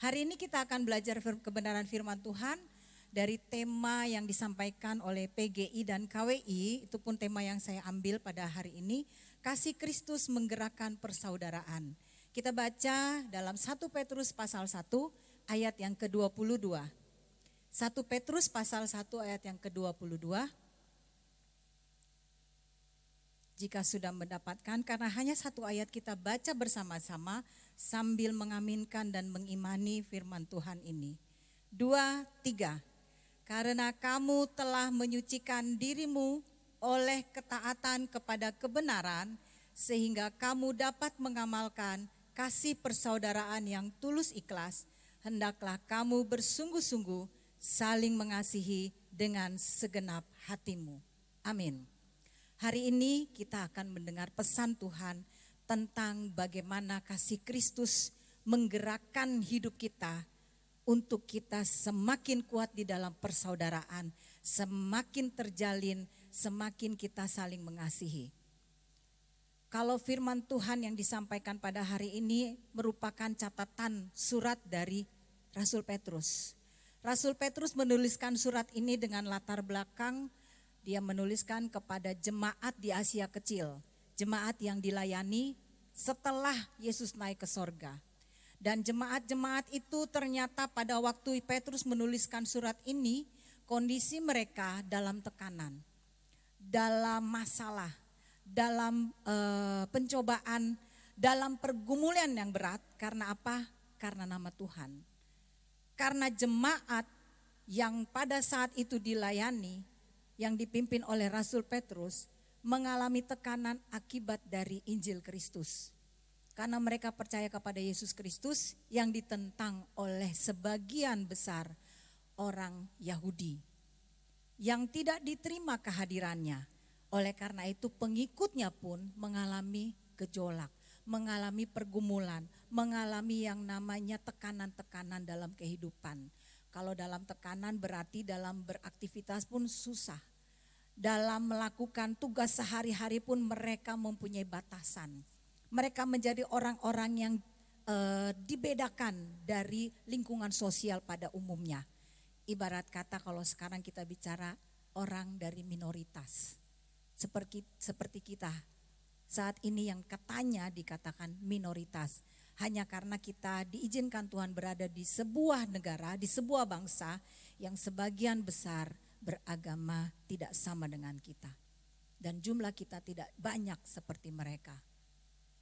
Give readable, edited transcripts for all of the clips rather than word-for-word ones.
Hari ini kita akan belajar kebenaran firman Tuhan dari tema yang disampaikan oleh PGI dan KWI. Itu pun tema yang saya ambil pada hari ini, kasih Kristus menggerakkan persaudaraan. Kita baca dalam 1 Petrus pasal 1 ayat yang ke-22. 1 Petrus pasal 1 ayat yang ke-22. Jika sudah mendapatkan, karena hanya satu ayat kita baca bersama-sama sambil mengaminkan dan mengimani firman Tuhan ini. 2, 3. Karena kamu telah menyucikan dirimu oleh ketaatan kepada kebenaran, sehingga kamu dapat mengamalkan kasih persaudaraan yang tulus ikhlas, hendaklah kamu bersungguh-sungguh saling mengasihi dengan segenap hatimu. Amin. Hari ini kita akan mendengar pesan Tuhan tentang bagaimana kasih Kristus menggerakkan hidup kita untuk kita semakin kuat di dalam persaudaraan, semakin terjalin, semakin kita saling mengasihi. Kalau firman Tuhan yang disampaikan pada hari ini merupakan catatan surat dari Rasul Petrus. Rasul Petrus menuliskan surat ini dengan latar belakang. Dia menuliskan kepada jemaat di Asia Kecil, jemaat yang dilayani setelah Yesus naik ke sorga. Dan jemaat-jemaat itu ternyata pada waktu Petrus menuliskan surat ini, kondisi mereka dalam tekanan, dalam masalah, dalam pencobaan, dalam pergumulan yang berat. Karena apa? Karena nama Tuhan. Karena jemaat yang pada saat itu dilayani, yang dipimpin oleh Rasul Petrus, mengalami tekanan akibat dari Injil Kristus. Karena mereka percaya kepada Yesus Kristus yang ditentang oleh sebagian besar orang Yahudi, yang tidak diterima kehadirannya. Oleh karena itu pengikutnya pun mengalami gejolak, mengalami pergumulan, mengalami yang namanya tekanan-tekanan dalam kehidupan. Kalau dalam tekanan berarti dalam beraktivitas pun susah. Dalam melakukan tugas sehari-hari pun mereka mempunyai batasan. Mereka menjadi orang-orang yang dibedakan dari lingkungan sosial pada umumnya. Ibarat kata kalau sekarang kita bicara orang dari minoritas. Seperti kita saat ini yang katanya dikatakan minoritas. Hanya karena kita diizinkan Tuhan berada di sebuah negara, di sebuah bangsa yang sebagian besar beragama tidak sama dengan kita. Dan jumlah kita tidak banyak seperti mereka.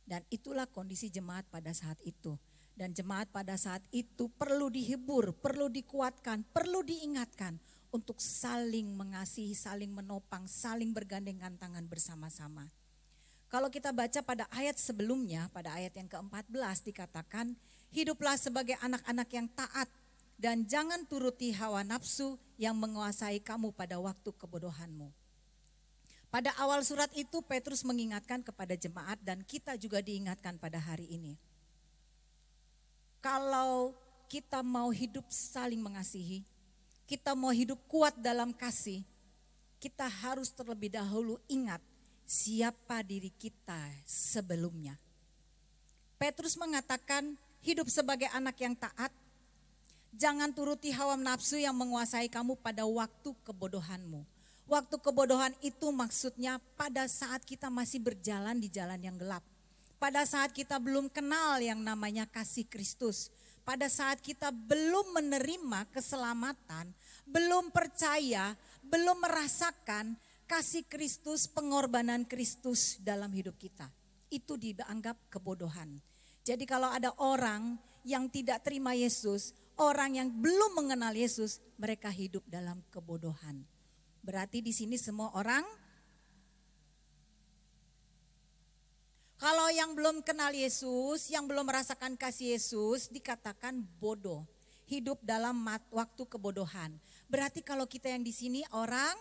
Dan itulah kondisi jemaat pada saat itu. Dan jemaat pada saat itu perlu dihibur, perlu dikuatkan, perlu diingatkan untuk saling mengasihi, saling menopang, saling bergandengan tangan bersama-sama. Kalau kita baca pada ayat sebelumnya, pada ayat yang ke-14 dikatakan, hiduplah sebagai anak-anak yang taat dan jangan turuti hawa nafsu yang menguasai kamu pada waktu kebodohanmu. Pada awal surat itu Petrus mengingatkan kepada jemaat dan kita juga diingatkan pada hari ini. Kalau kita mau hidup saling mengasihi, kita mau hidup kuat dalam kasih, kita harus terlebih dahulu ingat siapa diri kita sebelumnya. Petrus mengatakan hidup sebagai anak yang taat, jangan turuti hawa nafsu yang menguasai kamu pada waktu kebodohanmu. Waktu kebodohan itu maksudnya pada saat kita masih berjalan di jalan yang gelap. Pada saat kita belum kenal yang namanya kasih Kristus. Pada saat kita belum menerima keselamatan, belum percaya, belum merasakan kasih Kristus, pengorbanan Kristus dalam hidup kita. Itu dianggap kebodohan. Jadi kalau ada orang yang tidak terima Yesus, orang yang belum mengenal Yesus, mereka hidup dalam kebodohan. Berarti di sini semua orang, kalau yang belum kenal Yesus, yang belum merasakan kasih Yesus, dikatakan bodoh. Hidup dalam waktu kebodohan. Berarti kalau kita yang di sini orang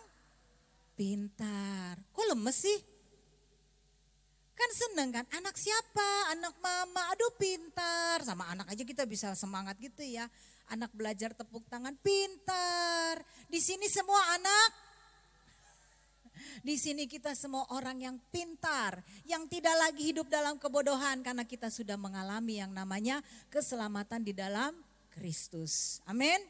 pintar. Kok lemes sih? Kan seneng kan, anak siapa? Anak mama, aduh pintar. Sama anak aja kita bisa semangat gitu ya. Anak belajar tepuk tangan, pintar. Di sini semua anak. Di sini kita semua orang yang pintar, yang tidak lagi hidup dalam kebodohan karena kita sudah mengalami yang namanya keselamatan di dalam Kristus. Amin.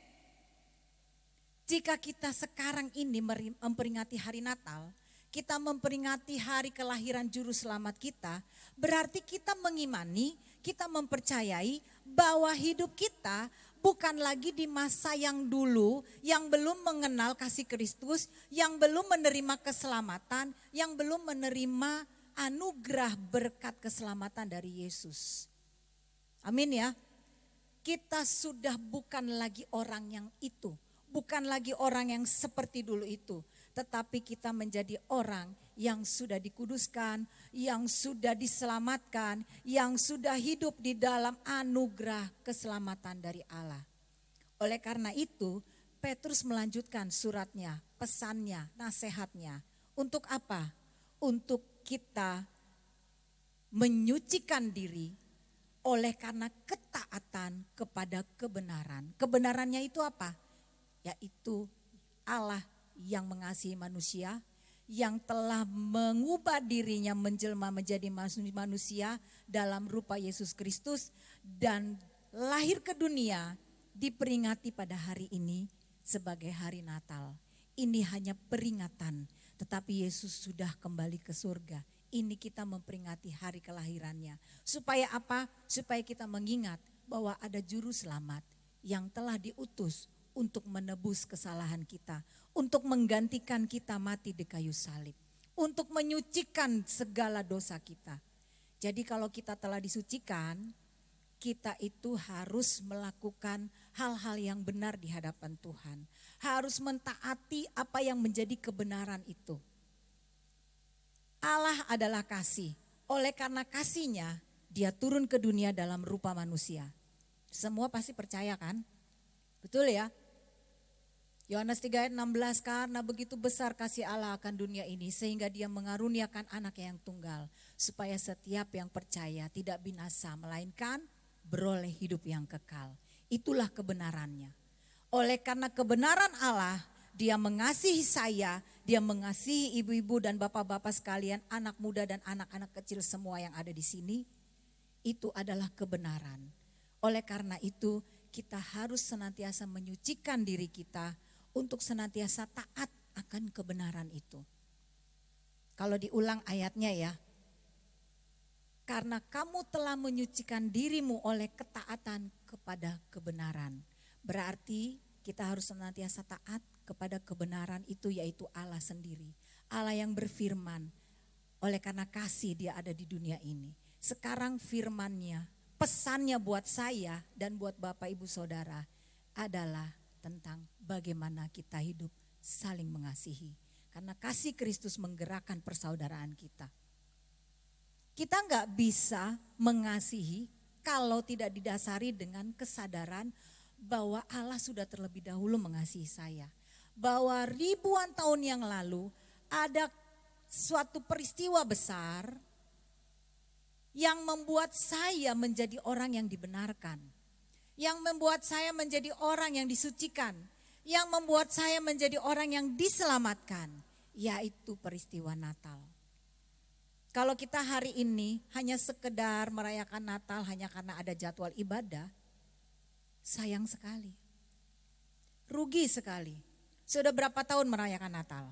Jika kita sekarang ini memperingati hari Natal, kita memperingati hari kelahiran juru selamat kita, berarti kita mengimani, kita mempercayai bahwa hidup kita bukan lagi di masa yang dulu, yang belum mengenal kasih Kristus, yang belum menerima keselamatan, yang belum menerima anugerah berkat keselamatan dari Yesus. Amin ya. Kita sudah bukan lagi orang yang itu, bukan lagi orang yang seperti dulu itu, tetapi kita menjadi orang yang sudah dikuduskan, yang sudah diselamatkan, yang sudah hidup di dalam anugerah keselamatan dari Allah. Oleh karena itu, Petrus melanjutkan suratnya, pesannya, nasihatnya. Untuk apa? Untuk kita menyucikan diri oleh karena ketaatan kepada kebenaran. Kebenarannya itu apa? Yaitu Allah yang mengasihi manusia, yang telah mengubah dirinya menjelma menjadi manusia dalam rupa Yesus Kristus dan lahir ke dunia diperingati pada hari ini sebagai hari Natal. Ini hanya peringatan, tetapi Yesus sudah kembali ke surga. Ini kita memperingati hari kelahirannya. Supaya apa? Supaya kita mengingat bahwa ada juru selamat yang telah diutus untuk menebus kesalahan kita, untuk menggantikan kita mati di kayu salib, untuk menyucikan segala dosa kita. Jadi kalau kita telah disucikan, kita itu harus melakukan hal-hal yang benar di hadapan Tuhan. Harus mentaati apa yang menjadi kebenaran itu. Allah adalah kasih. Oleh karena kasihnya, dia turun ke dunia dalam rupa manusia. Semua pasti percaya kan? Betul ya? Yohanes 3 ayat 16, karena begitu besar kasih Allah akan dunia ini sehingga dia mengaruniakan anak yang tunggal. Supaya setiap yang percaya tidak binasa melainkan beroleh hidup yang kekal. Itulah kebenarannya. Oleh karena kebenaran Allah, dia mengasihi saya, dia mengasihi ibu-ibu dan bapak-bapak sekalian, anak muda dan anak-anak kecil semua yang ada di sini. Itu adalah kebenaran. Oleh karena itu kita harus senantiasa menyucikan diri kita untuk senantiasa taat akan kebenaran itu. Kalau diulang ayatnya ya. Karena kamu telah menyucikan dirimu oleh ketaatan kepada kebenaran. Berarti kita harus senantiasa taat kepada kebenaran itu, yaitu Allah sendiri. Allah yang berfirman, oleh karena kasih dia ada di dunia ini. Sekarang firman-Nya, pesannya buat saya dan buat Bapak Ibu Saudara adalah tentang bagaimana kita hidup saling mengasihi. Karena kasih Kristus menggerakkan persaudaraan kita. Kita nggak bisa mengasihi kalau tidak didasari dengan kesadaran bahwa Allah sudah terlebih dahulu mengasihi saya. Bahwa ribuan tahun yang lalu ada suatu peristiwa besar yang membuat saya menjadi orang yang dibenarkan. Yang membuat saya menjadi orang yang disucikan. Yang membuat saya menjadi orang yang diselamatkan. Yaitu peristiwa Natal. Kalau kita hari ini hanya sekedar merayakan Natal hanya karena ada jadwal ibadah, sayang sekali. Rugi sekali. Sudah berapa tahun merayakan Natal?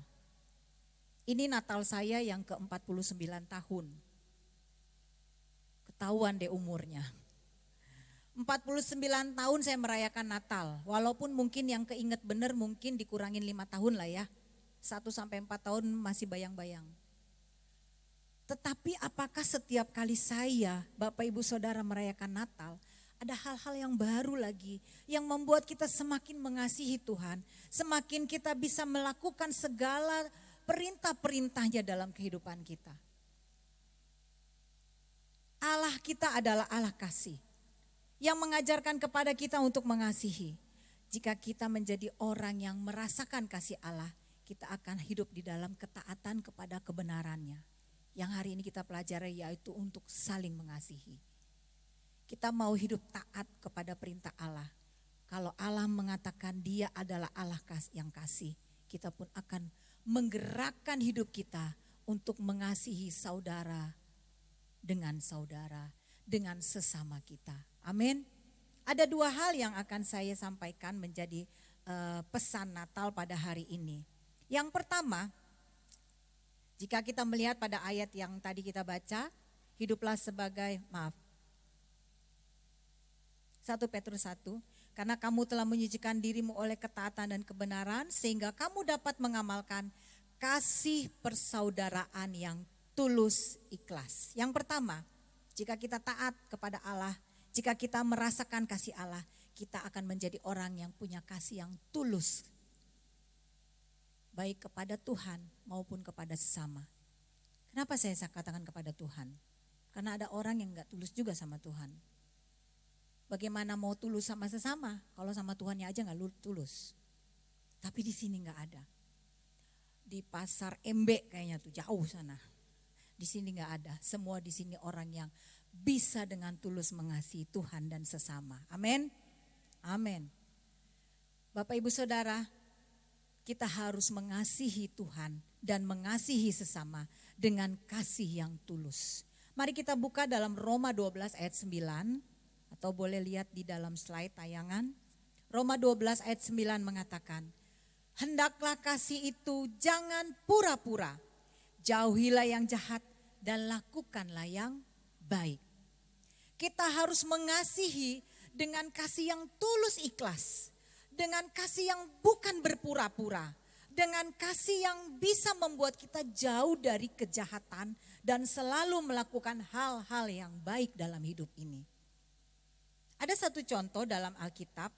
Ini Natal saya yang ke-49 tahun. Ketahuan deh umurnya. 49 tahun saya merayakan Natal. Walaupun mungkin yang keinget bener mungkin dikurangin 5 tahun lah ya. 1-4 tahun masih bayang-bayang. Tetapi apakah setiap kali saya, Bapak Ibu Saudara merayakan Natal, ada hal-hal yang baru lagi yang membuat kita semakin mengasihi Tuhan, semakin kita bisa melakukan segala perintah-perintahnya dalam kehidupan kita. Allah kita adalah Allah kasih yang mengajarkan kepada kita untuk mengasihi. Jika kita menjadi orang yang merasakan kasih Allah, kita akan hidup di dalam ketaatan kepada kebenarannya. Yang hari ini kita pelajari yaitu untuk saling mengasihi. Kita mau hidup taat kepada perintah Allah. Kalau Allah mengatakan dia adalah Allah yang kasih, kita pun akan menggerakkan hidup kita untuk mengasihi saudara dengan saudara, dengan sesama kita. Amin. Ada dua hal yang akan saya sampaikan menjadi pesan Natal pada hari ini. Yang pertama, jika kita melihat pada ayat yang tadi kita baca, hiduplah sebagai, 1 Petrus 1, karena kamu telah menyucikan dirimu oleh ketaatan dan kebenaran, sehingga kamu dapat mengamalkan kasih persaudaraan yang tulus ikhlas. Yang pertama, jika kita taat kepada Allah, jika kita merasakan kasih Allah, kita akan menjadi orang yang punya kasih yang tulus, baik kepada Tuhan maupun kepada sesama. Kenapa saya katakan kepada Tuhan? Karena ada orang yang gak tulus juga sama Tuhan. Bagaimana mau tulus sama sesama kalau sama Tuhannya aja gak tulus. Tapi di sini gak ada. Di pasar MB kayaknya tuh jauh sana. Di sini gak ada. Semua di sini orang yang bisa dengan tulus mengasihi Tuhan dan sesama. Amin. Amin. Bapak Ibu Saudara, kita harus mengasihi Tuhan dan mengasihi sesama dengan kasih yang tulus. Mari kita buka dalam Roma 12 ayat 9, atau boleh lihat di dalam slide tayangan. Roma 12 ayat 9 mengatakan, hendaklah kasih itu jangan pura-pura, jauhilah yang jahat dan lakukanlah yang baik. Kita harus mengasihi dengan kasih yang tulus ikhlas, dengan kasih yang bukan berpura-pura, dengan kasih yang bisa membuat kita jauh dari kejahatan dan selalu melakukan hal-hal yang baik dalam hidup ini. Ada satu contoh dalam Alkitab,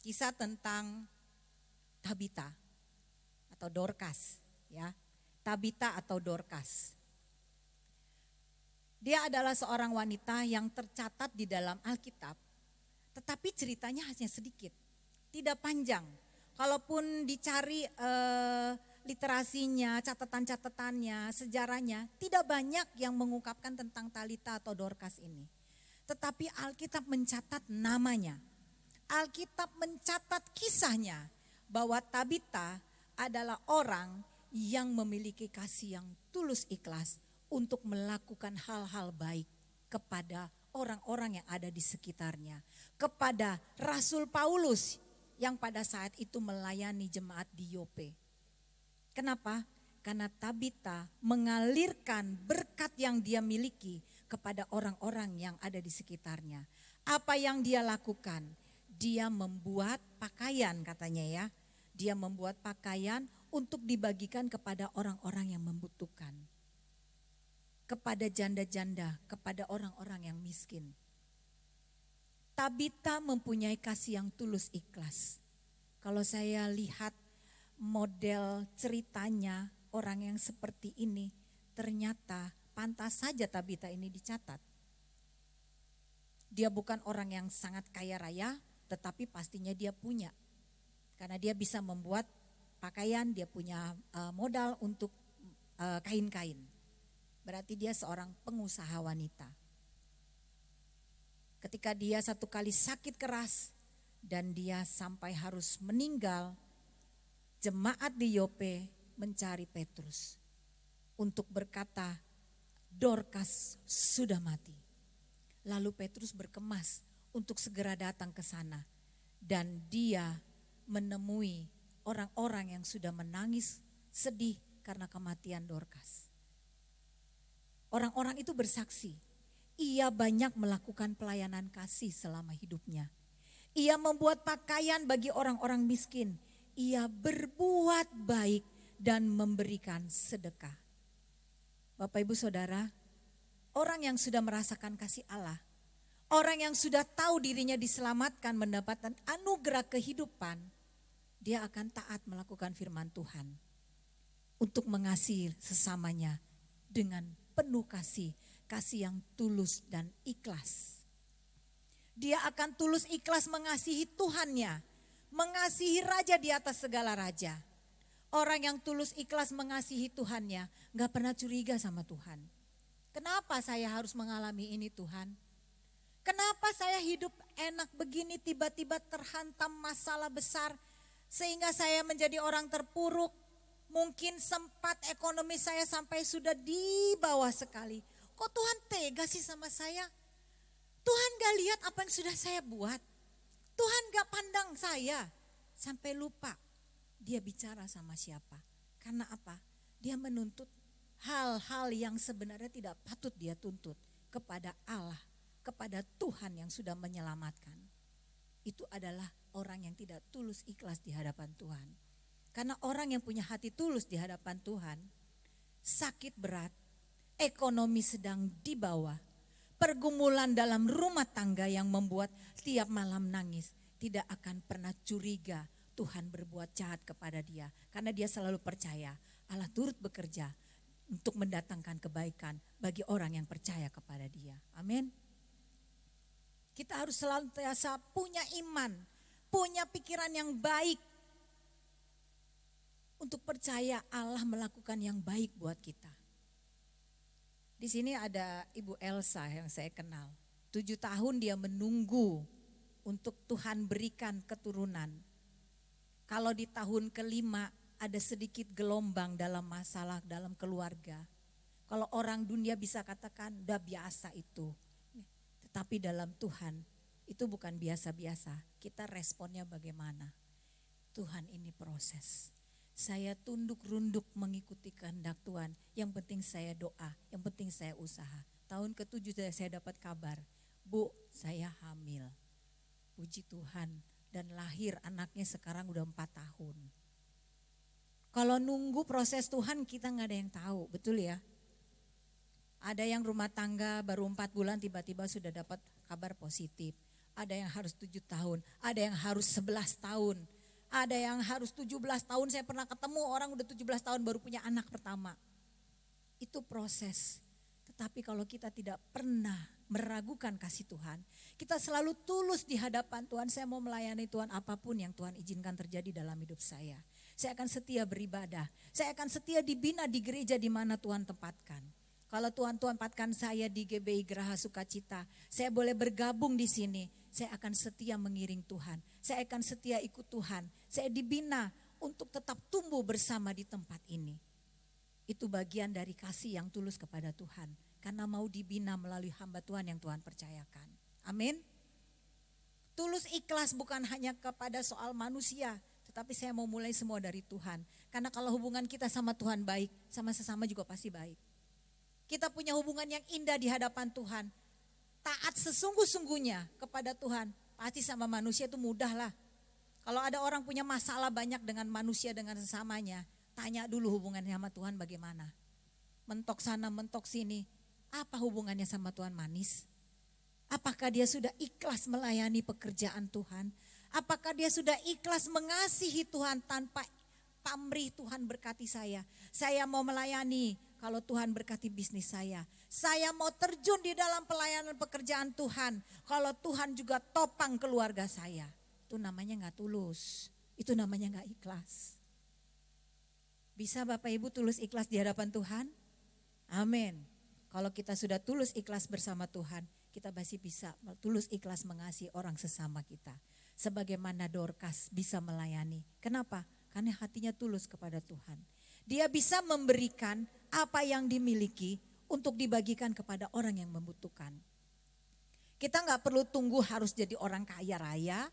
kisah tentang Tabita atau Dorcas, ya. Tabita atau Dorcas. Dia adalah seorang wanita yang tercatat di dalam Alkitab, tetapi ceritanya hanya sedikit, tidak panjang. Kalaupun dicari literasinya, catatan-catatannya, sejarahnya, tidak banyak yang mengungkapkan tentang Talita atau Dorcas ini. Tetapi Alkitab mencatat namanya, Alkitab mencatat kisahnya, bahwa Tabita adalah orang yang memiliki kasih yang tulus ikhlas untuk melakukan hal-hal baik kepada orang-orang yang ada di sekitarnya. Kepada Rasul Paulus yang pada saat itu melayani jemaat di Yope. Kenapa? Karena Tabita mengalirkan berkat yang dia miliki kepada orang-orang yang ada di sekitarnya. Apa yang dia lakukan? Dia membuat pakaian katanya ya. Dia membuat pakaian untuk dibagikan kepada orang-orang yang membutuhkan. Kepada janda-janda, kepada orang-orang yang miskin. Tabita mempunyai kasih yang tulus ikhlas. Kalau saya lihat model ceritanya orang yang seperti ini, ternyata pantas saja Tabita ini dicatat. Dia bukan orang yang sangat kaya raya, tetapi pastinya dia punya. Karena dia bisa membuat pakaian, dia punya modal untuk kain-kain. Berarti dia seorang pengusaha wanita. Ketika dia satu kali sakit keras dan dia sampai harus meninggal, jemaat di Yope mencari Petrus untuk berkata, Dorcas sudah mati. Lalu Petrus berkemas untuk segera datang ke sana dan dia menemui orang-orang yang sudah menangis sedih karena kematian Dorcas. Orang-orang itu bersaksi, ia banyak melakukan pelayanan kasih selama hidupnya. Ia membuat pakaian bagi orang-orang miskin. Ia berbuat baik dan memberikan sedekah. Bapak Ibu Saudara, orang yang sudah merasakan kasih Allah, orang yang sudah tahu dirinya diselamatkan, mendapatkan anugerah kehidupan, dia akan taat melakukan firman Tuhan untuk mengasihi sesamanya dengan penuh kasih, kasih yang tulus dan ikhlas. Dia akan tulus ikhlas mengasihi Tuhannya, mengasihi Raja di atas segala raja. Orang yang tulus ikhlas mengasihi Tuhannya gak pernah curiga sama Tuhan. Kenapa saya harus mengalami ini Tuhan? Kenapa saya hidup enak begini tiba-tiba terhantam masalah besar sehingga saya menjadi orang terpuruk. Mungkin sempat ekonomi saya sampai sudah di bawah sekali. Kok Tuhan tega sih sama saya? Tuhan gak lihat apa yang sudah saya buat. Tuhan gak pandang saya. Sampai lupa dia bicara sama siapa. Karena apa? Dia menuntut hal-hal yang sebenarnya tidak patut dia tuntut kepada Allah, kepada Tuhan yang sudah menyelamatkan. Itu adalah orang yang tidak tulus ikhlas di hadapan Tuhan. Karena orang yang punya hati tulus di hadapan Tuhan, sakit berat, ekonomi sedang di bawah, pergumulan dalam rumah tangga yang membuat tiap malam nangis, tidak akan pernah curiga Tuhan berbuat jahat kepada dia. Karena dia selalu percaya Allah turut bekerja untuk mendatangkan kebaikan bagi orang yang percaya kepada dia. Amin. Kita harus selalu punya iman, punya pikiran yang baik untuk percaya Allah melakukan yang baik buat kita. Di sini ada Ibu Elsa yang saya kenal. 7 tahun dia menunggu untuk Tuhan berikan keturunan. Kalau di tahun kelima ada sedikit gelombang dalam masalah dalam keluarga. Kalau orang dunia bisa katakan udah biasa itu. Tetapi dalam Tuhan itu bukan biasa-biasa. Kita responnya bagaimana? Tuhan ini proses. Saya tunduk runduk mengikuti kehendak Tuhan. Yang penting saya doa, yang penting saya usaha. Tahun ke-7 saya dapat kabar, Bu, saya hamil. Puji Tuhan, dan lahir anaknya sekarang udah 4 tahun. Kalau nunggu proses Tuhan kita gak ada yang tahu, betul ya? Ada yang rumah tangga baru 4 bulan tiba-tiba sudah dapat kabar positif. Ada yang harus 7 tahun, ada yang harus 11 tahun. Ada yang harus 17 tahun, saya pernah ketemu orang udah 17 tahun baru punya anak pertama. Itu proses. Tetapi kalau kita tidak pernah meragukan kasih Tuhan, kita selalu tulus di hadapan Tuhan. Saya mau melayani Tuhan apapun yang Tuhan izinkan terjadi dalam hidup saya. Saya akan setia beribadah. Saya akan setia dibina di gereja di mana Tuhan tempatkan. Kalau Tuhan tempatkan saya di GBI Geraha Sukacita, saya boleh bergabung di sini. Saya akan setia mengiring Tuhan. Saya akan setia ikut Tuhan. Saya dibina untuk tetap tumbuh bersama di tempat ini. Itu bagian dari kasih yang tulus kepada Tuhan. Karena mau dibina melalui hamba Tuhan yang Tuhan percayakan. Amin. Tulus ikhlas bukan hanya kepada soal manusia. Tetapi saya mau mulai semua dari Tuhan. Karena kalau hubungan kita sama Tuhan baik, sama sesama juga pasti baik. Kita punya hubungan yang indah di hadapan Tuhan. Taat sesungguh-sungguhnya kepada Tuhan. Pasti sama manusia itu mudah lah. Kalau ada orang punya masalah banyak dengan manusia, dengan sesamanya, tanya dulu hubungannya sama Tuhan bagaimana. Mentok sana, mentok sini. Apa hubungannya sama Tuhan manis? Apakah dia sudah ikhlas melayani pekerjaan Tuhan? Apakah dia sudah ikhlas mengasihi Tuhan tanpa pamrih Tuhan berkati saya? Saya mau melayani kalau Tuhan berkati bisnis saya. Saya mau terjun di dalam pelayanan pekerjaan Tuhan. Kalau Tuhan juga topang keluarga saya. Itu namanya gak tulus. Itu namanya gak ikhlas. Bisa Bapak Ibu tulus ikhlas di hadapan Tuhan? Amin. Kalau kita sudah tulus ikhlas bersama Tuhan, kita masih bisa tulus ikhlas mengasihi orang sesama kita. Sebagaimana Dorcas bisa melayani. Kenapa? Karena hatinya tulus kepada Tuhan. Dia bisa memberikan apa yang dimiliki untuk dibagikan kepada orang yang membutuhkan. Kita gak perlu tunggu harus jadi orang kaya raya,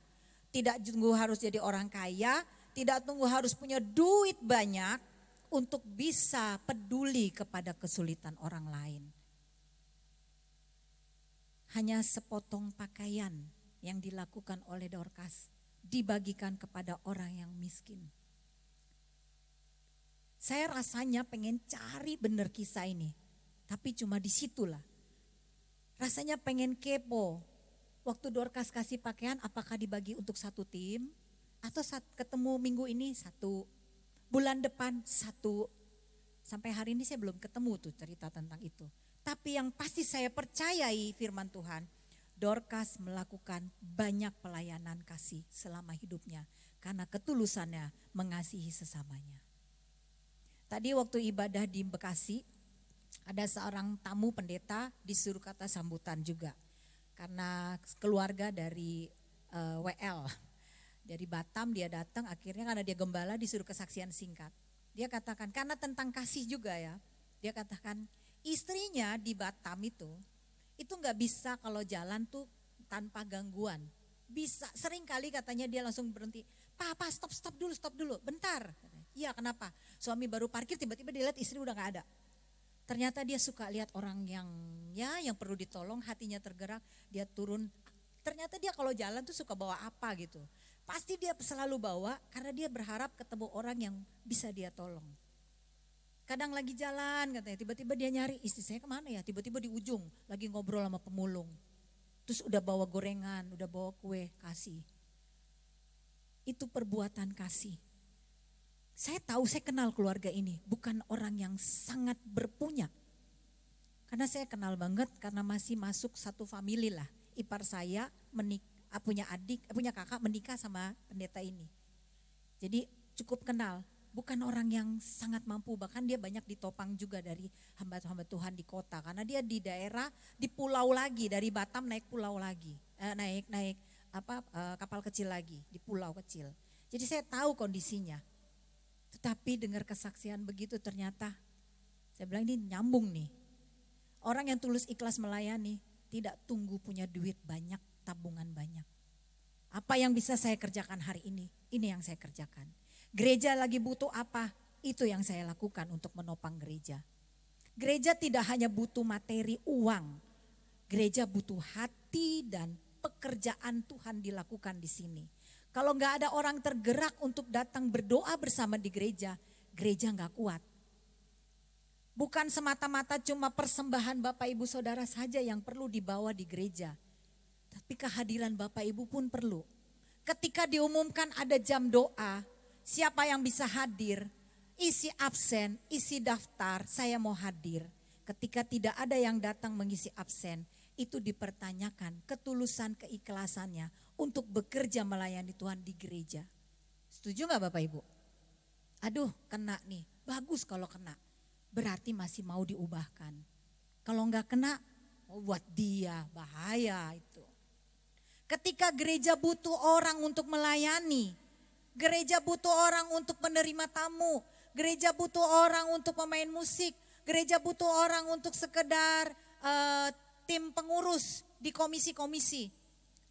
tidak tunggu harus jadi orang kaya, tidak tunggu harus punya duit banyak untuk bisa peduli kepada kesulitan orang lain. Hanya sepotong pakaian yang dilakukan oleh Dorcas dibagikan kepada orang yang miskin. Saya rasanya pengen cari benar kisah ini. Tapi cuma di situlah. Rasanya pengen kepo. Waktu Dorcas kasih pakaian apakah dibagi untuk satu tim? Atau saat ketemu minggu ini satu. Bulan depan satu. Sampai hari ini saya belum ketemu tuh cerita tentang itu. Tapi yang pasti saya percayai firman Tuhan. Dorcas melakukan banyak pelayanan kasih selama hidupnya. Karena ketulusannya mengasihi sesamanya. Tadi waktu ibadah di Bekasi, ada seorang tamu pendeta disuruh kata sambutan juga. Karena keluarga dari WL, dari Batam dia datang, akhirnya karena dia gembala disuruh kesaksian singkat. Dia katakan, karena tentang kasih juga ya, dia katakan istrinya di Batam itu itu nggak bisa kalau jalan tuh tanpa gangguan. Bisa, sering kali katanya dia langsung berhenti. Papa stop dulu, bentar. Iya kenapa? Suami baru parkir tiba-tiba dia lihat istri udah gak ada. Ternyata dia suka lihat orang yang perlu ditolong, hatinya tergerak, dia turun. Ternyata dia kalau jalan tuh suka bawa apa gitu. Pasti dia selalu bawa karena dia berharap ketemu orang yang bisa dia tolong. Kadang lagi jalan katanya, tiba-tiba dia nyari istri saya kemana ya, tiba-tiba di ujung lagi ngobrol sama pemulung. Terus udah bawa gorengan, udah bawa kue, kasih. Itu perbuatan kasih. Saya tahu, saya kenal keluarga ini, bukan orang yang sangat berpunya. Karena saya kenal banget karena masih masuk satu famili lah. Ipar saya punya kakak menikah sama pendeta ini. Jadi cukup kenal. Bukan orang yang sangat mampu, bahkan dia banyak ditopang juga dari hamba-hamba Tuhan di kota. Karena dia di daerah, di pulau lagi, dari Batam naik pulau lagi, naik kapal kecil lagi, di pulau kecil. Jadi saya tahu kondisinya. Tetapi dengar kesaksian begitu ternyata, saya bilang ini nyambung nih. Orang yang tulus ikhlas melayani, tidak tunggu punya duit banyak, tabungan banyak. Apa yang bisa saya kerjakan hari ini yang saya kerjakan. Gereja lagi butuh apa? Itu yang saya lakukan untuk menopang gereja. Gereja tidak hanya butuh materi uang. Gereja butuh hati dan pekerjaan Tuhan dilakukan di sini. Kalau nggak ada orang tergerak untuk datang berdoa bersama di gereja, gereja nggak kuat. Bukan semata-mata cuma persembahan Bapak Ibu Saudara saja yang perlu dibawa di gereja. Tapi kehadiran Bapak Ibu pun perlu. Ketika diumumkan ada jam doa, siapa yang bisa hadir, isi absen, isi daftar, saya mau hadir. Ketika tidak ada yang datang mengisi absen, itu dipertanyakan ketulusan keikhlasannya untuk bekerja melayani Tuhan di gereja. Setuju gak Bapak Ibu? Aduh kena nih, bagus kalau kena. Berarti masih mau diubahkan. Kalau gak kena, buat dia, bahaya itu. Ketika gereja butuh orang untuk melayani, gereja butuh orang untuk menerima tamu. Gereja butuh orang untuk pemain musik. Gereja butuh orang untuk sekedar tim pengurus di komisi-komisi.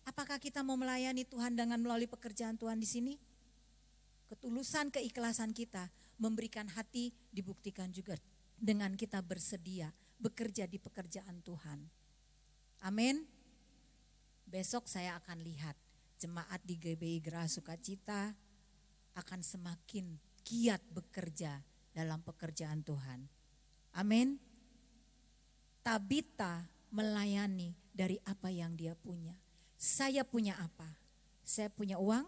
Apakah kita mau melayani Tuhan dengan melalui pekerjaan Tuhan di sini? Ketulusan keikhlasan kita memberikan hati dibuktikan juga dengan kita bersedia bekerja di pekerjaan Tuhan. Amin. Besok saya akan lihat jemaat di GBI Geraha Sukacita akan semakin giat bekerja dalam pekerjaan Tuhan. Amin. Tabita melayani dari apa yang dia punya. Saya punya apa? Saya punya uang,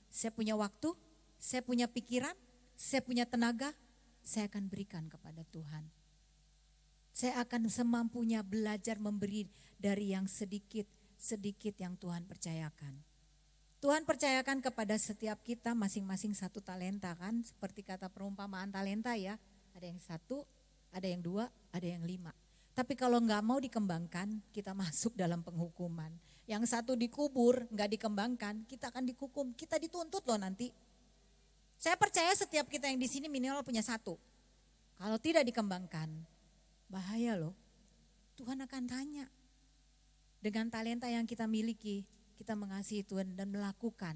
saya punya waktu, saya punya pikiran, saya punya tenaga, saya akan berikan kepada Tuhan. Saya akan semampunya belajar memberi dari yang sedikit yang Tuhan percayakan. Tuhan percayakan kepada setiap kita masing-masing satu talenta kan. Seperti kata perumpamaan talenta ya. Ada yang 1, ada yang 2, ada yang 5. Tapi kalau gak mau dikembangkan kita masuk dalam penghukuman. Yang 1 dikubur gak dikembangkan kita akan dihukum. Kita dituntut loh nanti. Saya percaya setiap kita yang di sini minimal punya 1. Kalau tidak dikembangkan bahaya loh. Tuhan akan tanya. Dengan talenta yang kita miliki, kita mengasihi Tuhan dan melakukan,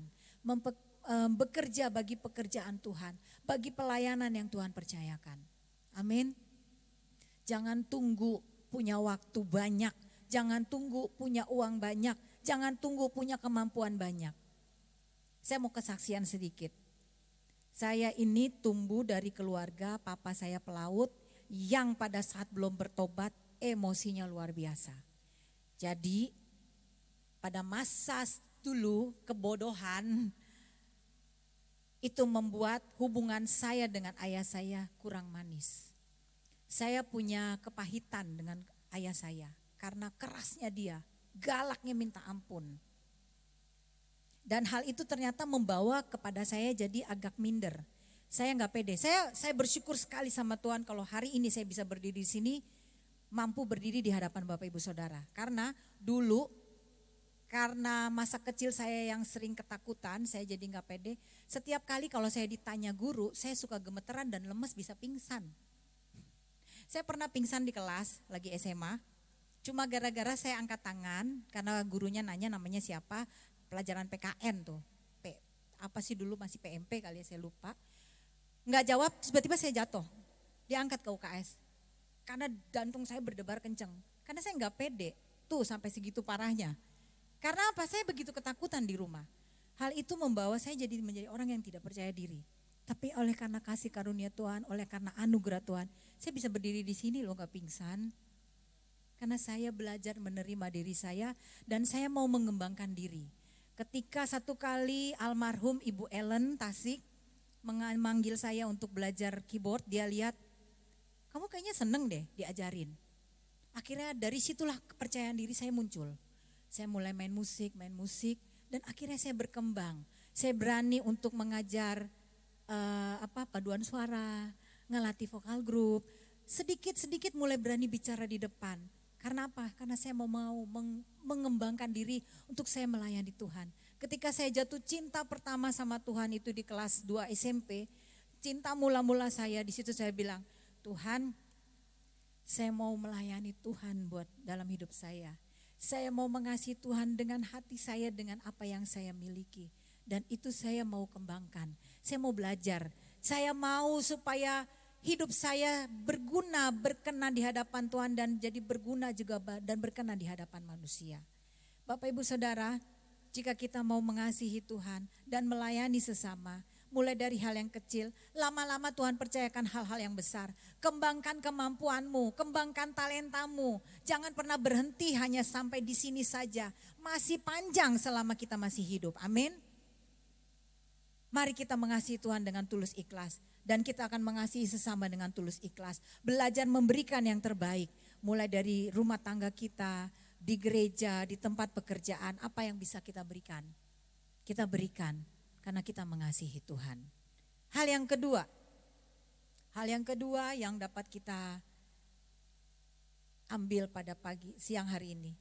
bekerja bagi pekerjaan Tuhan, bagi pelayanan yang Tuhan percayakan. Amin. Jangan tunggu punya waktu banyak, jangan tunggu punya uang banyak, jangan tunggu punya kemampuan banyak. Saya mau kesaksian sedikit. Saya ini tumbuh dari keluarga papa saya pelaut yang pada saat belum bertobat emosinya luar biasa. Jadi pada masa dulu kebodohan itu membuat hubungan saya dengan ayah saya kurang manis. Saya punya kepahitan dengan ayah saya karena kerasnya dia, galaknya minta ampun. Dan hal itu ternyata membawa kepada saya jadi agak minder. Saya gak pede, saya bersyukur sekali sama Tuhan kalau hari ini saya bisa berdiri di sini. Mampu berdiri di hadapan Bapak Ibu Saudara. Karena dulu, karena masa kecil saya yang sering ketakutan, saya jadi gak pede. Setiap kali kalau saya ditanya guru, saya suka gemeteran dan lemes bisa pingsan. Saya pernah pingsan di kelas, lagi SMA. Cuma gara-gara saya angkat tangan karena gurunya nanya namanya siapa, pelajaran PKN tuh. Apa sih dulu masih PMP kali ya, saya lupa. Nggak jawab, tiba-tiba saya jatuh. Diangkat ke UKS. Karena jantung saya berdebar kenceng. Karena saya nggak pede. Tuh sampai segitu parahnya. Karena apa? Saya begitu ketakutan di rumah. Hal itu membawa saya menjadi orang yang tidak percaya diri. Tapi oleh karena kasih karunia Tuhan, oleh karena anugerah Tuhan, saya bisa berdiri di sini loh, nggak pingsan. Karena saya belajar menerima diri saya dan saya mau mengembangkan diri. Ketika satu kali almarhum Ibu Ellen Tasik memanggil saya untuk belajar keyboard, dia lihat, kamu kayaknya seneng deh diajarin. Akhirnya dari situlah kepercayaan diri saya muncul. Saya mulai main musik dan akhirnya saya berkembang. Saya berani untuk mengajar paduan suara, ngelatih vokal grup. Sedikit-sedikit mulai berani bicara di depan. Karena apa? Karena saya mau mengembangkan diri untuk saya melayani Tuhan. Ketika saya jatuh cinta pertama sama Tuhan itu di kelas 2 SMP, cinta mula-mula saya, di situ saya bilang, Tuhan, saya mau melayani Tuhan buat dalam hidup saya. Saya mau mengasihi Tuhan dengan hati saya, dengan apa yang saya miliki. Dan itu saya mau kembangkan. Saya mau belajar. Saya mau supaya hidup saya berguna, berkenan di hadapan Tuhan dan jadi berguna juga dan berkenan di hadapan manusia. Bapak Ibu Saudara, jika kita mau mengasihi Tuhan dan melayani sesama, mulai dari hal yang kecil, lama-lama Tuhan percayakan hal-hal yang besar. Kembangkan kemampuanmu, kembangkan talentamu. Jangan pernah berhenti hanya sampai di sini saja. Masih panjang selama kita masih hidup. Amin. Mari kita mengasihi Tuhan dengan tulus ikhlas. Dan kita akan mengasihi sesama dengan tulus ikhlas. Belajar memberikan yang terbaik. Mulai dari rumah tangga kita, di gereja, di tempat pekerjaan. Apa yang bisa kita berikan? Kita berikan karena kita mengasihi Tuhan. Hal yang kedua yang dapat kita ambil pada siang hari ini.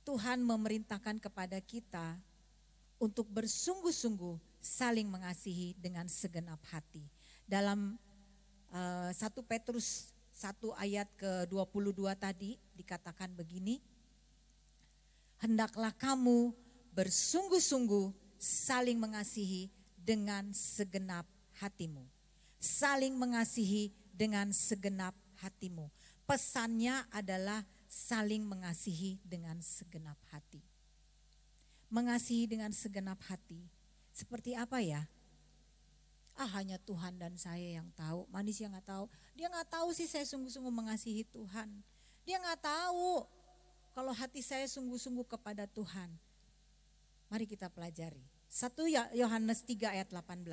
Tuhan memerintahkan kepada kita untuk bersungguh-sungguh saling mengasihi dengan segenap hati. Dalam 1 Petrus 1 ayat ke-22 tadi dikatakan begini, hendaklah kamu bersungguh-sungguh saling mengasihi dengan segenap hatimu. Saling mengasihi dengan segenap hatimu. Pesannya adalah saling mengasihi dengan segenap hati. Mengasihi dengan segenap hati. Seperti apa ya? Hanya Tuhan dan saya yang tahu. Manusia nggak tahu. Dia nggak tahu sih saya sungguh-sungguh mengasihi Tuhan. Dia nggak tahu kalau hati saya sungguh-sungguh kepada Tuhan. Mari kita pelajari. 1 Yohanes 3 ayat 18.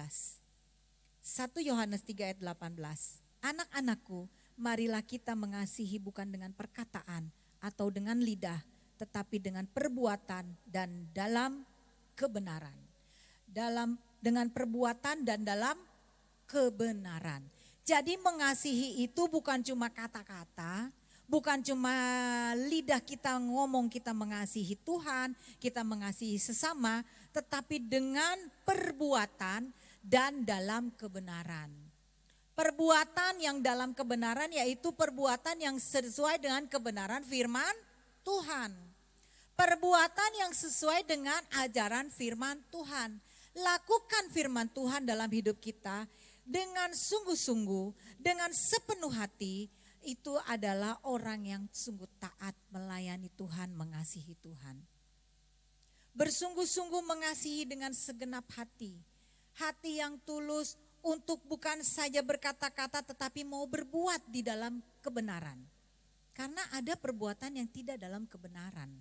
1 Yohanes 3 ayat 18. Anak-anakku, marilah kita mengasihi bukan dengan perkataan atau dengan lidah, tetapi dengan perbuatan dan dalam kebenaran. Dengan perbuatan dan dalam kebenaran. Jadi mengasihi itu bukan cuma kata-kata, bukan cuma lidah kita ngomong kita mengasihi Tuhan, kita mengasihi sesama, tetapi dengan perbuatan dan dalam kebenaran. Perbuatan yang dalam kebenaran yaitu perbuatan yang sesuai dengan kebenaran firman Tuhan. Perbuatan yang sesuai dengan ajaran firman Tuhan. Lakukan firman Tuhan dalam hidup kita dengan sungguh-sungguh, dengan sepenuh hati. Itu adalah orang yang sungguh taat melayani Tuhan, mengasihi Tuhan. Bersungguh-sungguh mengasihi dengan segenap hati. Hati yang tulus untuk bukan saja berkata-kata tetapi mau berbuat di dalam kebenaran. Karena ada perbuatan yang tidak dalam kebenaran.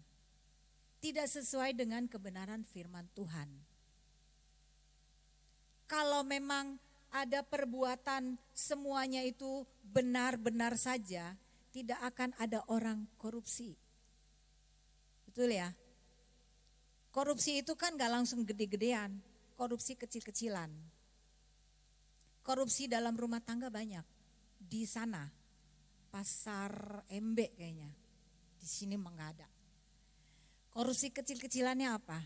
Tidak sesuai dengan kebenaran firman Tuhan. Kalau memang ada perbuatan semuanya itu benar-benar saja, tidak akan ada orang korupsi. Betul ya? Korupsi itu kan gak langsung gede-gedean, korupsi kecil-kecilan. Korupsi dalam rumah tangga banyak. Di sana, pasar Embe kayaknya. Di sini mah gak ada. Korupsi kecil-kecilannya apa?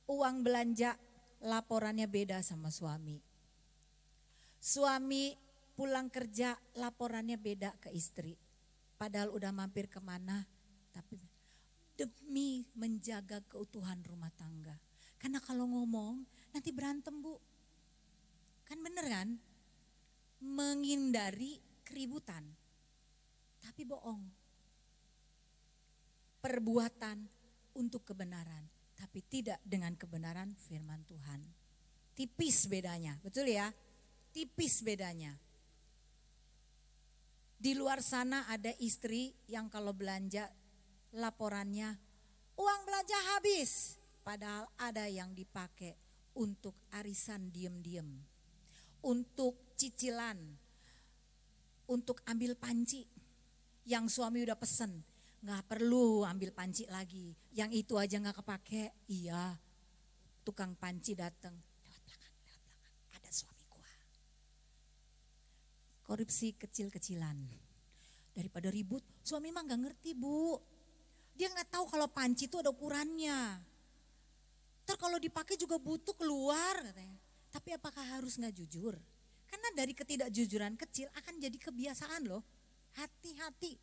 Uang belanja laporannya beda sama suami. Suami pulang kerja laporannya beda ke istri. Padahal udah mampir kemana demi menjaga keutuhan rumah tangga. Karena kalau ngomong nanti berantem Bu. Kan bener kan? Menghindari keributan. Tapi bohong. Perbuatan untuk kebenaran, tapi tidak dengan kebenaran firman Tuhan. Tipis bedanya, betul ya? Tipis bedanya. Di luar sana ada istri yang kalau belanja laporannya uang belanja habis. Padahal ada yang dipakai untuk arisan diem-diem. Untuk cicilan, untuk ambil panci. Yang suami udah pesen, gak perlu ambil panci lagi. Yang itu aja gak kepake, iya. Tukang panci datang, lewat belakang, ada suami gua. Korupsi kecil-kecilan. Daripada ribut, suami mah gak ngerti Bu. Dia gak tahu kalau panci itu ada ukurannya. Ntar kalau dipakai juga butuh keluar katanya. Tapi apakah harus gak jujur? Karena dari ketidakjujuran kecil akan jadi kebiasaan loh. Hati-hati.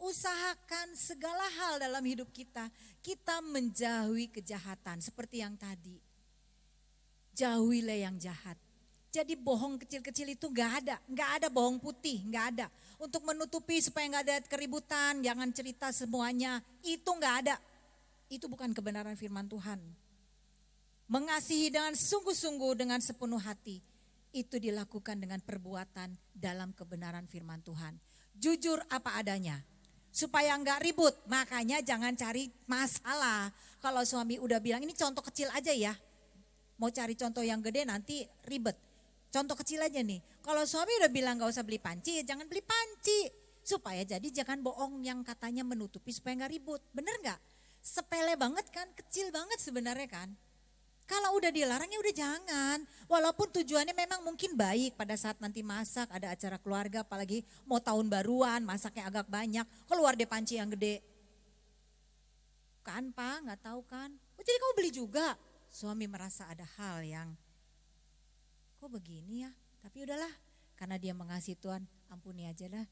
Usahakan segala hal dalam hidup kita. Kita menjauhi kejahatan seperti yang tadi. Jauhilah yang jahat. Jadi bohong kecil-kecil itu gak ada bohong putih, gak ada. Untuk menutupi supaya gak ada keributan, jangan cerita semuanya, itu gak ada. Itu bukan kebenaran firman Tuhan. Mengasihi dengan sungguh-sungguh dengan sepenuh hati. Itu dilakukan dengan perbuatan dalam kebenaran firman Tuhan. Jujur apa adanya. Supaya enggak ribut, makanya jangan cari masalah. Kalau suami udah bilang ini contoh kecil aja ya. Mau cari contoh yang gede nanti ribet. Contoh kecil aja nih. Kalau suami udah bilang gak usah beli panci, jangan beli panci. Supaya jadi jangan bohong yang katanya menutupi supaya enggak ribut. Bener gak? Sepele banget kan, kecil banget sebenarnya kan. Kalau udah dilarang ya udah jangan. Walaupun tujuannya memang mungkin baik pada saat nanti masak, ada acara keluarga apalagi mau tahun baruan, masaknya agak banyak. Keluar deh panci yang gede. Kan Pak, gak tahu kan. Oh, jadi kamu beli juga. Suami merasa ada hal yang kok begini ya. Tapi udahlah, karena dia mengasihi Tuhan, ampuni aja lah.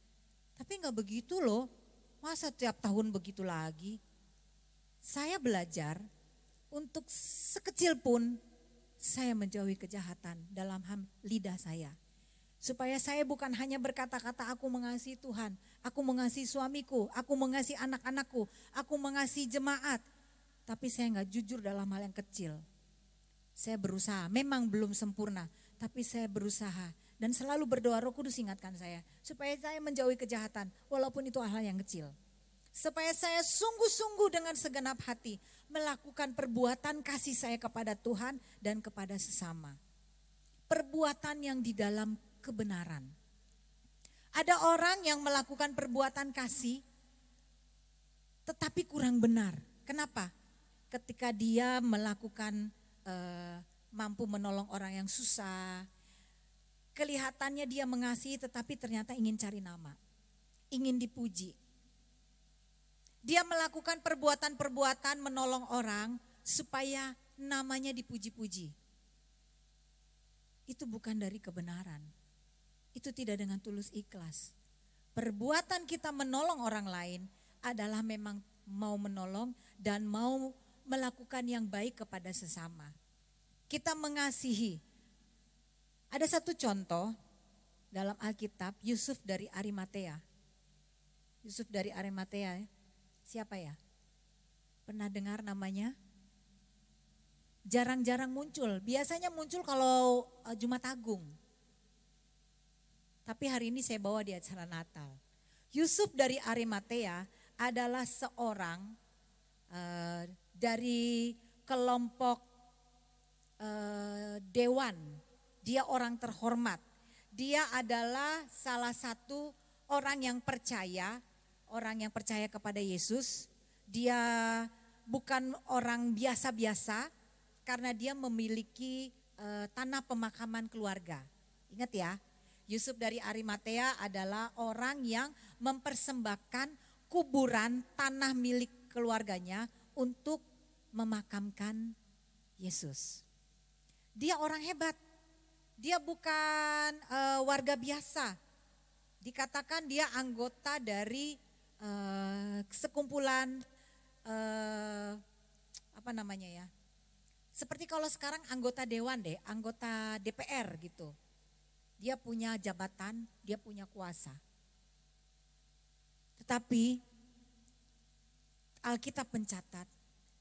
Tapi gak begitu loh. Masa tiap tahun begitu lagi. Saya belajar untuk sekecil pun saya menjauhi kejahatan dalam lidah saya. Supaya saya bukan hanya berkata-kata aku mengasihi Tuhan, aku mengasihi suamiku, aku mengasihi anak-anakku, aku mengasihi jemaat. Tapi saya gak jujur dalam hal yang kecil. Saya berusaha, memang belum sempurna, tapi saya berusaha. Dan selalu berdoa, Roh Kudus ingatkan saya. Supaya saya menjauhi kejahatan, walaupun itu hal yang kecil. Supaya saya sungguh-sungguh dengan segenap hati melakukan perbuatan kasih saya kepada Tuhan dan kepada sesama. Perbuatan yang di dalam kebenaran. Ada orang yang melakukan perbuatan kasih tetapi kurang benar. Kenapa? Ketika dia melakukan mampu menolong orang yang susah, kelihatannya dia mengasihi tetapi ternyata ingin cari nama, ingin dipuji. Dia melakukan perbuatan-perbuatan menolong orang supaya namanya dipuji-puji. Itu bukan dari kebenaran. Itu tidak dengan tulus ikhlas. Perbuatan kita menolong orang lain adalah memang mau menolong dan mau melakukan yang baik kepada sesama. Kita mengasihi. Ada satu contoh dalam Alkitab, Yusuf dari Arimatea. Yusuf dari Arimatea. Siapa ya? Pernah dengar namanya? Jarang-jarang muncul. Biasanya muncul kalau Jumat Agung. Tapi hari ini saya bawa di acara Natal. Yusuf dari Arimatea adalah seorang dari kelompok dewan. Dia orang terhormat. Dia adalah salah satu orang yang percaya kepada Yesus. Dia bukan orang biasa-biasa karena dia memiliki tanah pemakaman keluarga. Ingat ya, Yusuf dari Arimatea adalah orang yang mempersembahkan kuburan tanah milik keluarganya untuk memakamkan Yesus. Dia orang hebat. Dia bukan warga biasa. Dikatakan dia anggota dari sekumpulan apa namanya ya? Seperti kalau sekarang anggota dewan deh, anggota DPR gitu. Dia punya jabatan, dia punya kuasa. Tetapi Alkitab mencatat,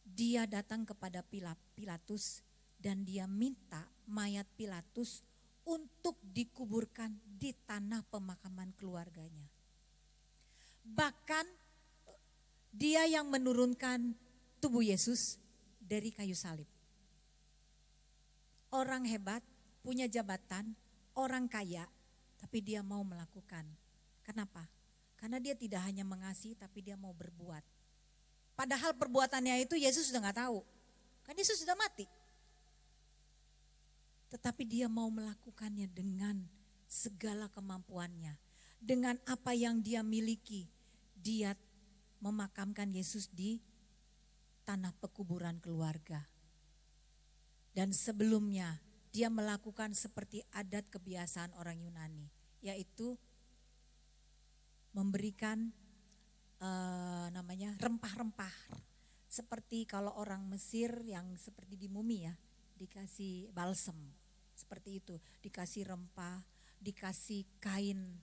dia datang kepada Pilatus dan dia minta mayat Pilatus untuk dikuburkan di tanah pemakaman keluarganya. Bahkan dia yang menurunkan tubuh Yesus dari kayu salib. Orang hebat, punya jabatan, orang kaya, tapi dia mau melakukan. Kenapa? Karena dia tidak hanya mengasihi, tapi dia mau berbuat. Padahal perbuatannya itu Yesus sudah gak tahu. Kan Yesus sudah mati. Tetapi dia mau melakukannya dengan segala kemampuannya. Dengan apa yang dia miliki. Dia memakamkan Yesus di tanah pekuburan keluarga. Dan sebelumnya dia melakukan seperti adat kebiasaan orang Yunani. Yaitu memberikan namanya rempah-rempah, seperti kalau orang Mesir yang seperti di mumi ya, dikasih balsem seperti itu, dikasih rempah, dikasih kain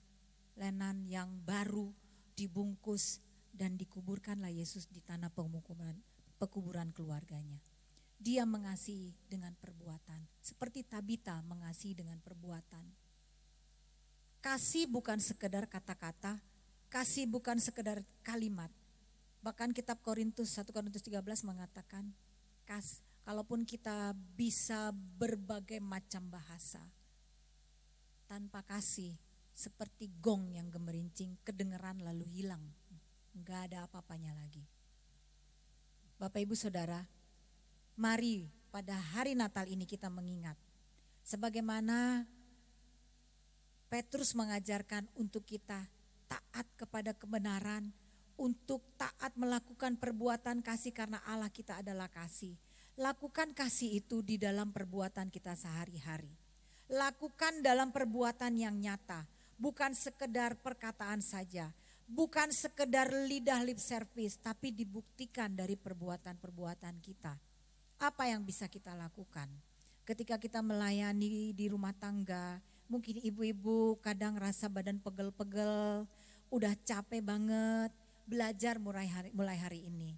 lenan yang baru, dibungkus dan dikuburkanlah Yesus di tanah pekuburan keluarganya. Dia mengasihi dengan perbuatan, seperti Tabita mengasihi dengan perbuatan. Kasih bukan sekedar kata-kata, kasih bukan sekedar kalimat. Bahkan kitab 1 Korintus 13 mengatakan, kalaupun kita bisa berbagai macam bahasa, tanpa kasih seperti gong yang gemerincing, kedengeran lalu hilang. Enggak ada apa-apanya lagi. Bapak Ibu Saudara, mari pada hari Natal ini kita mengingat. Sebagaimana Petrus mengajarkan untuk kita taat kepada kebenaran, untuk taat melakukan perbuatan kasih karena Allah kita adalah kasih. Lakukan kasih itu di dalam perbuatan kita sehari-hari. Lakukan dalam perbuatan yang nyata, bukan sekedar perkataan saja, bukan sekedar lidah lip service, tapi dibuktikan dari perbuatan-perbuatan kita. Apa yang bisa kita lakukan? Ketika kita melayani di rumah tangga, mungkin ibu-ibu kadang rasa badan pegel-pegel, udah capek banget, belajar mulai hari ini.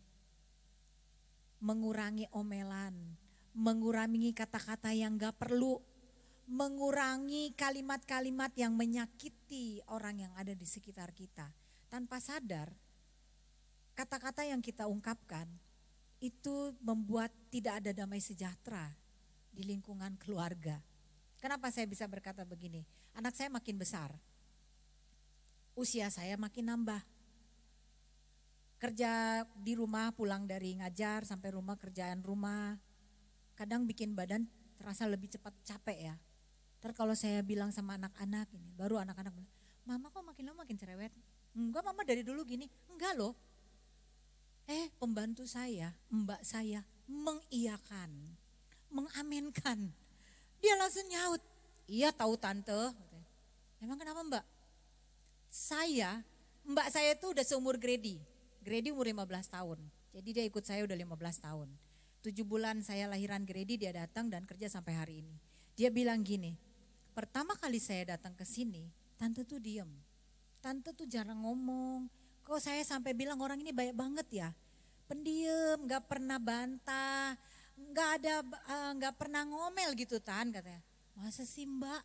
Mengurangi omelan, mengurangi kata-kata yang gak perlu, mengurangi kalimat-kalimat yang menyakiti orang yang ada di sekitar kita. Tanpa sadar, kata-kata yang kita ungkapkan itu membuat tidak ada damai sejahtera di lingkungan keluarga. Kenapa saya bisa berkata begini? Anak saya makin besar, usia saya makin nambah. Kerja di rumah, pulang dari ngajar sampai rumah, kerjaan rumah, kadang bikin badan terasa lebih cepat capek ya. Terus kalau saya bilang sama anak-anak ini, baru anak-anak bilang, mama kok makin lama makin cerewet? Enggak, mama dari dulu gini. Enggak loh. Pembantu saya, mbak saya mengiyakan, mengamenkan. Dia langsung nyaut, iya tahu tante. Emang kenapa mbak? Mbak saya itu udah seumur Grady. Grady umur 15 tahun. Jadi dia ikut saya udah 15 tahun. 7 bulan saya lahiran Grady, dia datang dan kerja sampai hari ini. Dia bilang gini, pertama kali saya datang ke sini, tante tuh diem. Tante tuh jarang ngomong. Kok saya sampai bilang orang ini baik banget ya. Pendiam, gak pernah bantah, gak pernah ngomel gitu Tan katanya. Masa sih mbak?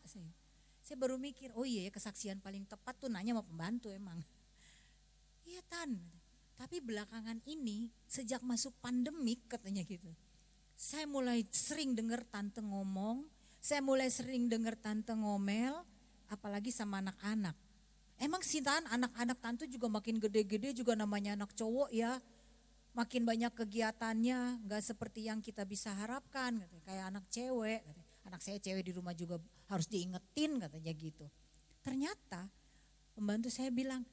Saya baru mikir, oh iya ya kesaksian paling tepat tuh nanya sama pembantu emang. Iya Tan, tapi belakangan ini sejak masuk pandemik katanya gitu. Saya mulai sering dengar tante ngomong, saya mulai sering dengar tante ngomel, apalagi sama anak-anak. Emang sih Tan, anak-anak tante juga makin gede-gede juga namanya anak cowok ya. Makin banyak kegiatannya, gak seperti yang kita bisa harapkan, katanya. Kayak anak cewek, katanya. Anak saya cewek di rumah juga harus diingetin katanya gitu. Ternyata pembantu saya bilang,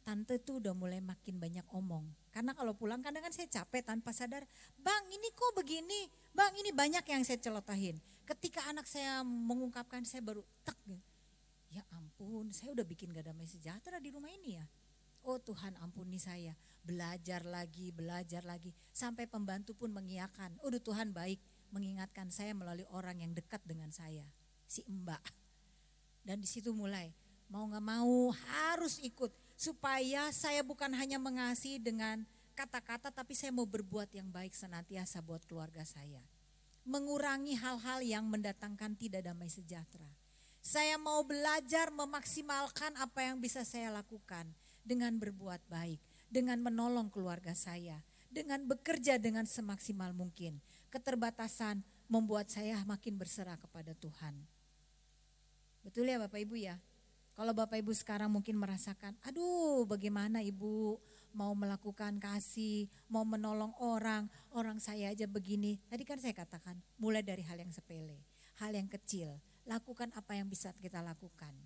tante tuh udah mulai makin banyak omong. Karena kalau pulang kadang kan saya capek tanpa sadar, bang ini kok begini, bang ini banyak yang saya celotahin. Ketika anak saya mengungkapkan saya baru tek gitu. Ya ampun, saya udah bikin gak damai sejahtera di rumah ini ya. Oh Tuhan ampuni saya. belajar lagi, sampai pembantu pun mengiyakan. Udah Tuhan baik, mengingatkan saya melalui orang yang dekat dengan saya, si Mbak. Dan di situ mulai, mau gak mau harus ikut. Supaya saya bukan hanya mengasihi dengan kata-kata, tapi saya mau berbuat yang baik senantiasa buat keluarga saya. Mengurangi hal-hal yang mendatangkan tidak damai sejahtera. Saya mau belajar memaksimalkan apa yang bisa saya lakukan dengan berbuat baik, dengan menolong keluarga saya, dengan bekerja dengan semaksimal mungkin. Keterbatasan membuat saya makin berserah kepada Tuhan. Betul ya Bapak Ibu ya? Kalau Bapak Ibu sekarang mungkin merasakan, aduh bagaimana Ibu mau melakukan kasih, mau menolong orang saya aja begini. Tadi kan saya katakan mulai dari hal yang sepele, hal yang kecil. Lakukan apa yang bisa kita lakukan.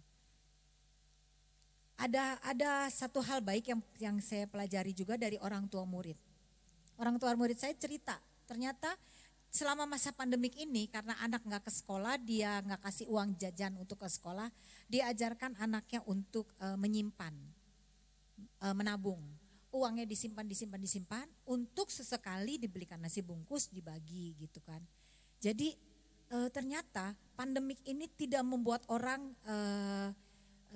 Ada satu hal baik yang saya pelajari juga dari orang tua murid. Orang tua murid saya cerita, ternyata selama masa pandemik ini karena anak gak ke sekolah, dia gak kasih uang jajan untuk ke sekolah, dia ajarkan anaknya untuk menyimpan, menabung. Uangnya disimpan untuk sesekali dibelikan nasi bungkus, dibagi gitu kan. Jadi ternyata pandemik ini tidak membuat orang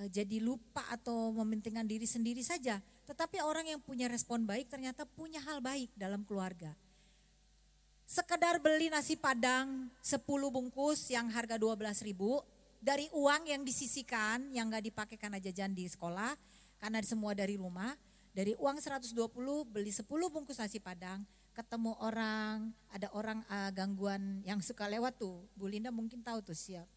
jadi lupa atau mementingkan diri sendiri saja. Tetapi orang yang punya respon baik ternyata punya hal baik dalam keluarga. Sekedar beli nasi padang 10 bungkus yang harga 12.000 dari uang yang disisihkan yang gak dipakai karena jajan di sekolah, karena semua dari rumah. Dari uang 120 beli 10 bungkus nasi padang. Ketemu orang, ada orang gangguan yang suka lewat tuh. Bu Linda mungkin tahu tuh siap.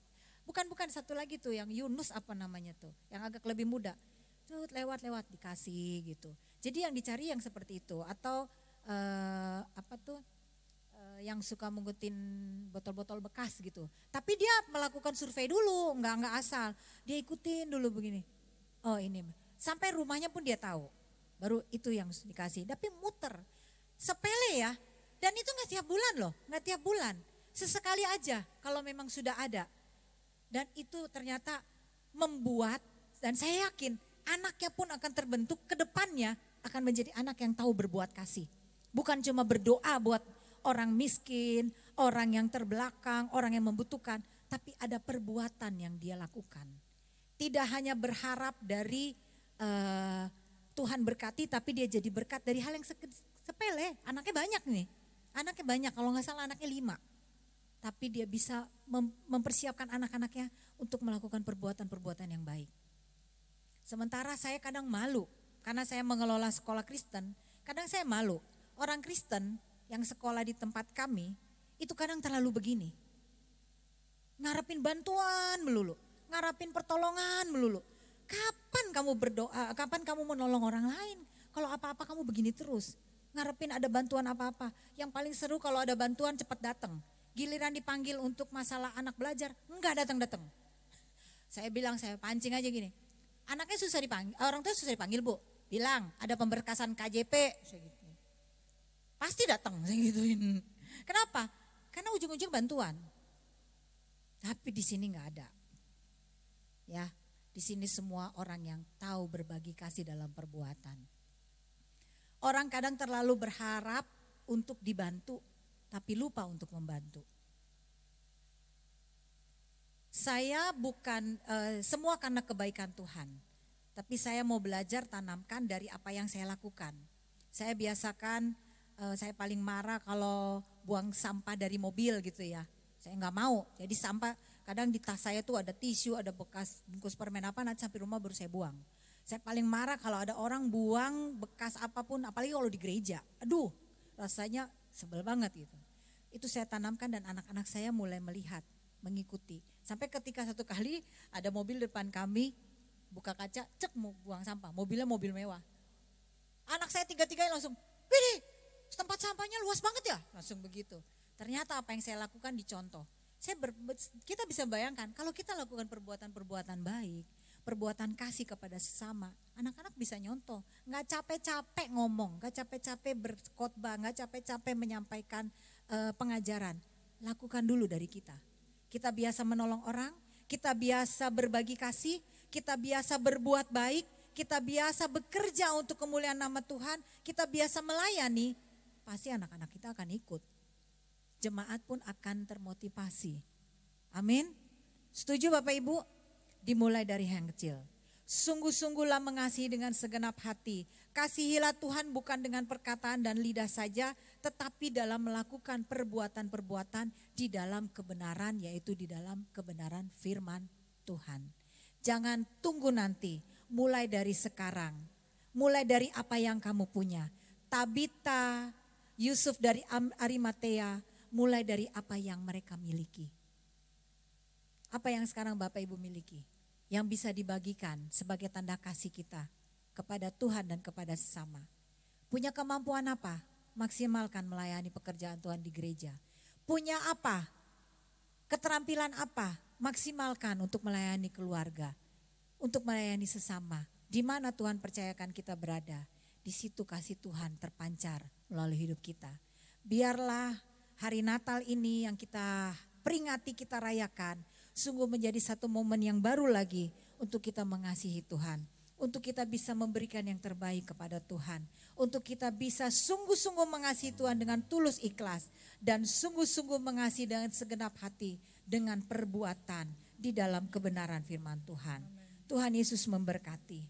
Bukan satu lagi tuh yang Yunus apa namanya tuh, yang agak lebih muda. Tuh lewat dikasih gitu. Jadi yang dicari yang seperti itu atau yang suka mengikutin botol-botol bekas gitu. Tapi dia melakukan survei dulu, enggak asal. Dia ikutin dulu begini. Oh ini, sampai rumahnya pun dia tahu. Baru itu yang dikasih. Tapi muter. Sepele ya, dan itu gak tiap bulan loh, gak tiap bulan. Sesekali aja kalau memang sudah ada. Dan itu ternyata membuat, dan saya yakin anaknya pun akan terbentuk ke depannya akan menjadi anak yang tahu berbuat kasih. Bukan cuma berdoa buat orang miskin, orang yang terbelakang, orang yang membutuhkan. Tapi ada perbuatan yang dia lakukan. Tidak hanya berharap dari Tuhan berkati, tapi dia jadi berkat dari hal yang sepele. Anaknya banyak nih, anaknya banyak, kalau gak salah anaknya 5. Tapi dia bisa mempersiapkan anak-anaknya untuk melakukan perbuatan-perbuatan yang baik. Sementara saya kadang malu, karena saya mengelola sekolah Kristen, kadang saya malu. Orang Kristen yang sekolah di tempat kami, itu kadang terlalu begini. Ngarepin bantuan melulu, ngarepin pertolongan melulu. Kapan kamu berdoa, kapan kamu menolong orang lain? Kalau apa-apa kamu begini terus. Ngarepin ada bantuan apa-apa. Yang paling seru kalau ada bantuan cepat datang. Giliran dipanggil untuk masalah anak belajar, enggak datang-datang. Saya bilang, saya pancing aja gini. Anaknya susah dipanggil, orang tua susah dipanggil Bu. Bilang ada pemberkasan KJP, saya gitu. Pasti datang, saya gituin. Kenapa? Karena ujung-ujung bantuan. Tapi di sini enggak ada. Ya, di sini semua orang yang tahu berbagi kasih dalam perbuatan. Orang kadang terlalu berharap untuk dibantu, tapi lupa untuk membantu. Saya bukan semua karena kebaikan Tuhan, tapi saya mau belajar tanamkan dari apa yang saya lakukan. Saya biasakan, saya paling marah kalau buang sampah dari mobil gitu ya. Saya nggak mau, jadi sampah kadang di tas saya tuh ada tisu, ada bekas bungkus permen apa, nanti sampai rumah baru saya buang. Saya paling marah kalau ada orang buang bekas apapun, apalagi kalau di gereja. Aduh, rasanya sebel banget gitu. Itu saya tanamkan dan anak-anak saya mulai melihat, mengikuti. Sampai ketika satu kali ada mobil depan kami, buka kaca, cek mau buang sampah. Mobilnya mobil mewah. Anak saya tiga-tiganya langsung, "Wih, tempat sampahnya luas banget ya?" Langsung begitu. Ternyata apa yang saya lakukan dicontoh. Kita bisa bayangkan kalau kita lakukan perbuatan-perbuatan baik, perbuatan kasih kepada sesama, anak-anak bisa nyontoh. Gak capek-capek ngomong, gak capek-capek berkhotbah, gak capek-capek menyampaikan pengajaran. Lakukan dulu dari kita. Kita biasa menolong orang, kita biasa berbagi kasih, kita biasa berbuat baik, kita biasa bekerja untuk kemuliaan nama Tuhan, kita biasa melayani, pasti anak-anak kita akan ikut. Jemaat pun akan termotivasi. Amin. Setuju Bapak Ibu? Dimulai dari yang kecil. Sungguh-sungguhlah mengasihi dengan segenap hati. Kasihilah Tuhan bukan dengan perkataan dan lidah saja, tetapi dalam melakukan perbuatan-perbuatan di dalam kebenaran, yaitu di dalam kebenaran firman Tuhan. Jangan tunggu nanti, mulai dari sekarang. Mulai dari apa yang kamu punya. Tabita, Yusuf dari Arimatea, mulai dari apa yang mereka miliki. Apa yang sekarang Bapak Ibu miliki? Yang bisa dibagikan sebagai tanda kasih kita kepada Tuhan dan kepada sesama. Punya kemampuan apa? Maksimalkan melayani pekerjaan Tuhan di gereja. Punya apa? Keterampilan apa? Maksimalkan untuk melayani keluarga, untuk melayani sesama. Di mana Tuhan percayakan kita berada, di situ kasih Tuhan terpancar melalui hidup kita. Biarlah hari Natal ini yang kita peringati, kita rayakan, sungguh menjadi satu momen yang baru lagi untuk kita mengasihi Tuhan. Untuk kita bisa memberikan yang terbaik kepada Tuhan. Untuk kita bisa sungguh-sungguh mengasihi Tuhan dengan tulus ikhlas. Dan sungguh-sungguh mengasihi dengan segenap hati. Dengan perbuatan di dalam kebenaran firman Tuhan. Tuhan Yesus memberkati.